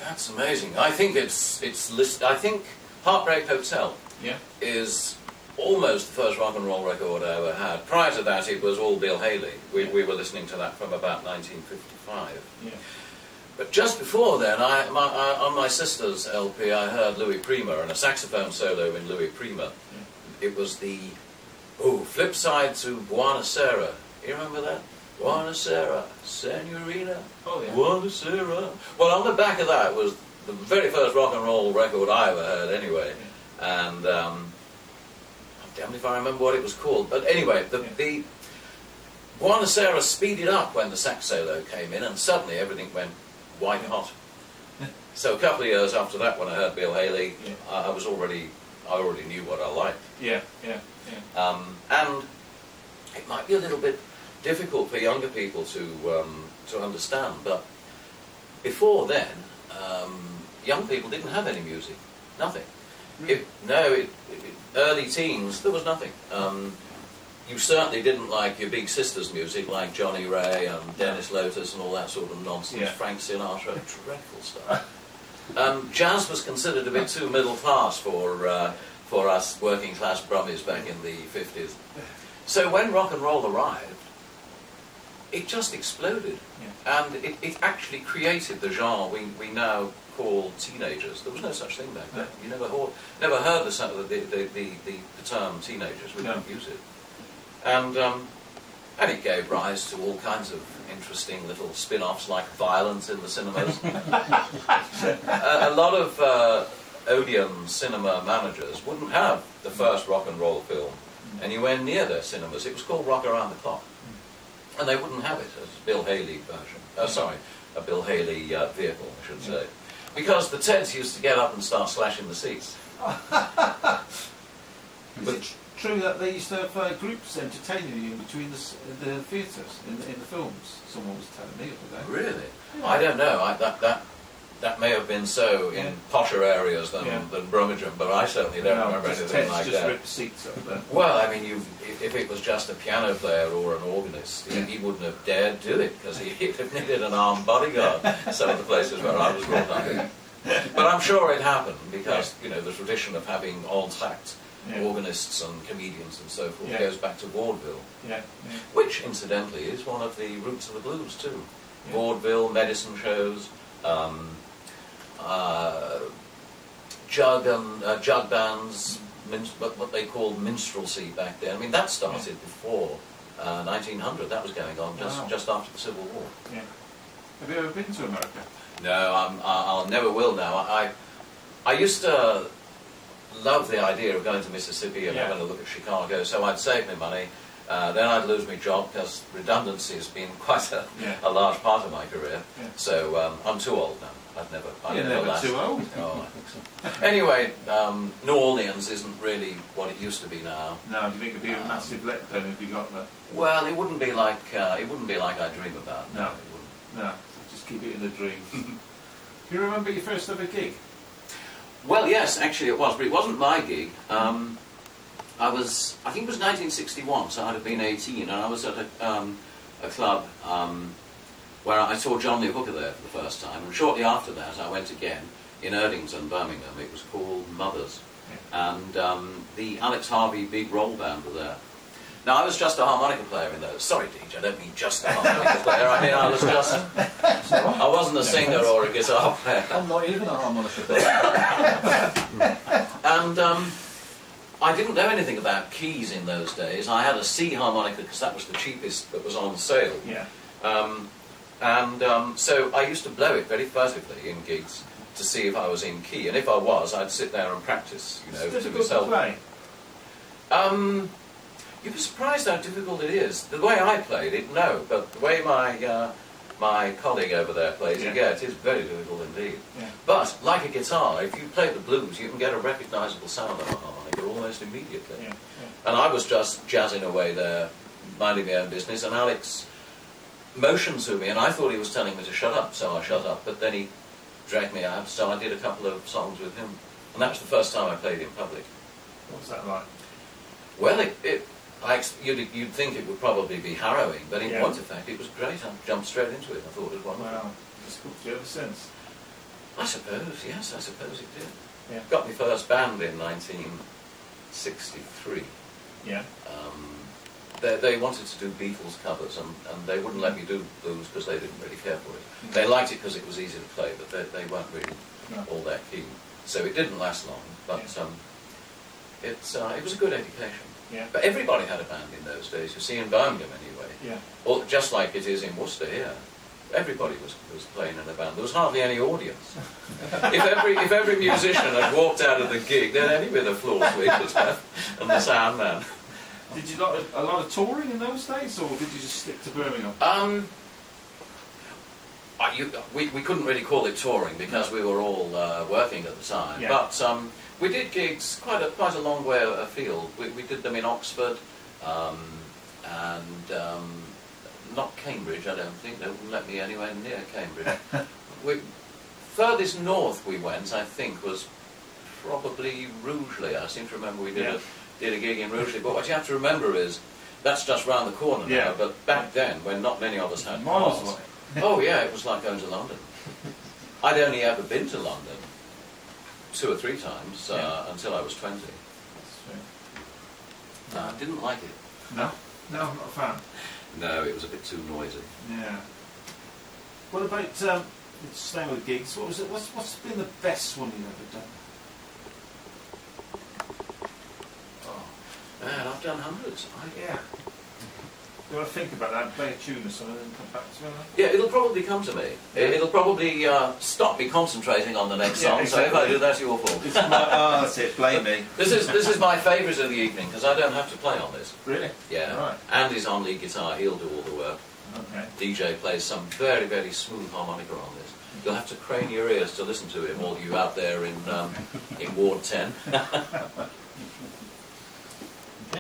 That's amazing. I think I think Heartbreak Hotel is almost the first rock and roll record I ever had. Prior to that, it was all Bill Haley. We were listening to that from about 1955. Yeah. But just before then, on my sister's LP, I heard Louis Prima and a saxophone solo in Louis Prima. Yeah. It was the flip side to Buona Sera. You remember that? Buona Sera, Senorina. Oh yeah. Buona Sera. Well, on the back of that was the very first rock and roll record I ever heard, anyway. Yeah. And I'm damned if I remember what it was called. But anyway, the Buona Sera speeded up when the sax solo came in, and suddenly everything went white hot. So a couple of years after that, when I heard Bill Haley, I already knew what I liked. Yeah, yeah, yeah. And it might be a little bit difficult for younger people to understand, but before then, young people didn't have any music, nothing. Really? Early teens, there was nothing. You certainly didn't like your big sister's music, like Johnny Ray and Dennis Lotus and all that sort of nonsense. Yeah. Frank Sinatra, dreadful stuff. Jazz was considered a bit too middle class for us working class brummies back in the 50s. So when rock and roll arrived, it just exploded, and it actually created the genre we now call teenagers. There was no such thing back then. You never heard the term teenagers. We don't use it. And it gave rise to all kinds of interesting little spin-offs, like Violence in the cinemas. A lot of Odeon cinema managers wouldn't have the first rock and roll film anywhere near their cinemas. It was called Rock Around the Clock, and they wouldn't have it as a Bill Haley version. A Bill Haley vehicle, I should say, because the Teds used to get up and start slashing the seats. But true that they used to have groups entertaining you in between the theatres, in the films? Someone was telling me about that. Really? Yeah. I don't know. That may have been so in posher areas than Brummagem, but I certainly don't remember anything like just that. Ripped seats up there. Well, I mean, if it was just a piano player or an organist, he wouldn't have dared do it, because he'd have needed an armed bodyguard, some of the places where I was brought up. But I'm sure it happened, because the tradition of having entr'acte organists and comedians and so forth goes back to vaudeville, which incidentally is one of the roots of the blues too. Vaudeville, medicine shows, jug bands, what they called minstrelsy back then. I mean, that started before 1900. That was going on just after the Civil War. Yeah. Have you ever been to America? No, I never will now. I used to love the idea of going to Mississippi and having a look at Chicago, so I'd save my money. Then I'd lose my job, because redundancy has been quite a large part of my career. Yeah. So I'm too old now. You're never too old. Oh, I think so. Anyway, New Orleans isn't really what it used to be now. No, do you think it'd be a massive letdown if you got there? Well, it wouldn't be like I dream about. No, it wouldn't. No, just keep it in a dream. Do you remember your first ever gig? Well, yes, actually it was, but it wasn't my gig. I think it was 1961, so I'd have been 18, and I was at a club where I saw John Lee Hooker there for the first time, and shortly after that I went again in Erdington, Birmingham. It was called Mothers, and the Alex Harvey Big Roll Band were there. Now, I was just a harmonica player in those. Sorry, Deej, I don't mean just a harmonica player. I mean, I wasn't a singer or a guitar player. I'm not even a harmonica player. And I didn't know anything about keys in those days. I had a C harmonica because that was the cheapest that was on sale. Yeah. So I used to blow it very furtively in gigs to see if I was in key, and if I was, I'd sit there and practice, to myself. To play? You'd be surprised how difficult it is. The way I played it, no, but the way my colleague over there plays it, it is very difficult indeed. Yeah. But, like a guitar, if you play the blues, you can get a recognisable sound of a harmonica almost immediately. Yeah. Yeah. And I was just jazzing away there, minding my own business, and Alex motioned to me, and I thought he was telling me to shut up, so I shut up, but then he dragged me out, so I did a couple of songs with him. And that was the first time I played in public. What was that like? Well, you'd think it would probably be harrowing, but in point of fact, it was great. I jumped straight into it. I thought it was wonderful. Wow, it's good for you ever since. I suppose, yes, I suppose it did. Yeah. Got my first band in 1963. Yeah. They wanted to do Beatles covers, and they wouldn't let me do blues because they didn't really care for it. They liked it because it was easy to play, but they weren't really all that keen. So it didn't last long, but it was a good education. Yeah. But everybody had a band in those days, you see, in Birmingham anyway. Yeah. Or just like it is in Worcester here. Everybody was playing in a band. There was hardly any audience. if every musician had walked out of the gig, there'd only be the floor sweepers and the sound man. Did you lot a lot of touring in those days, or did you just stick to Birmingham? We couldn't really call it touring because we were all working at the time. Yeah. But we did gigs quite a long way afield. We did them in Oxford and not Cambridge. I don't think they wouldn't let me anywhere near Cambridge. Furthest north we went, I think, was probably Rugeley. I seem to remember we did a gig in Rugeley. But what you have to remember is that's just round the corner now. But back then, when not many of us had cars, oh yeah, it was like going to London. I'd only ever been to London 2 or 3 times until I was 20. I didn't like it. No, I'm not a fan. No, it was a bit too noisy. Yeah. What about staying with gigs? What's been the best one you've ever done? Man, I've done hundreds. Yeah. You want to think about that, play a tune or something, and come back to it? Yeah, it'll probably come to me. It'll probably stop me concentrating on the next song. Exactly. So if I do, that's your fault. That's it. Blame me. This is my favourite of the evening because I don't have to play on this. Really? Yeah. Right. Andy's on lead guitar. He'll do all the work. Okay. DJ plays some very, very smooth harmonica on this. You'll have to crane your ears to listen to him, all you out there in Ward 10.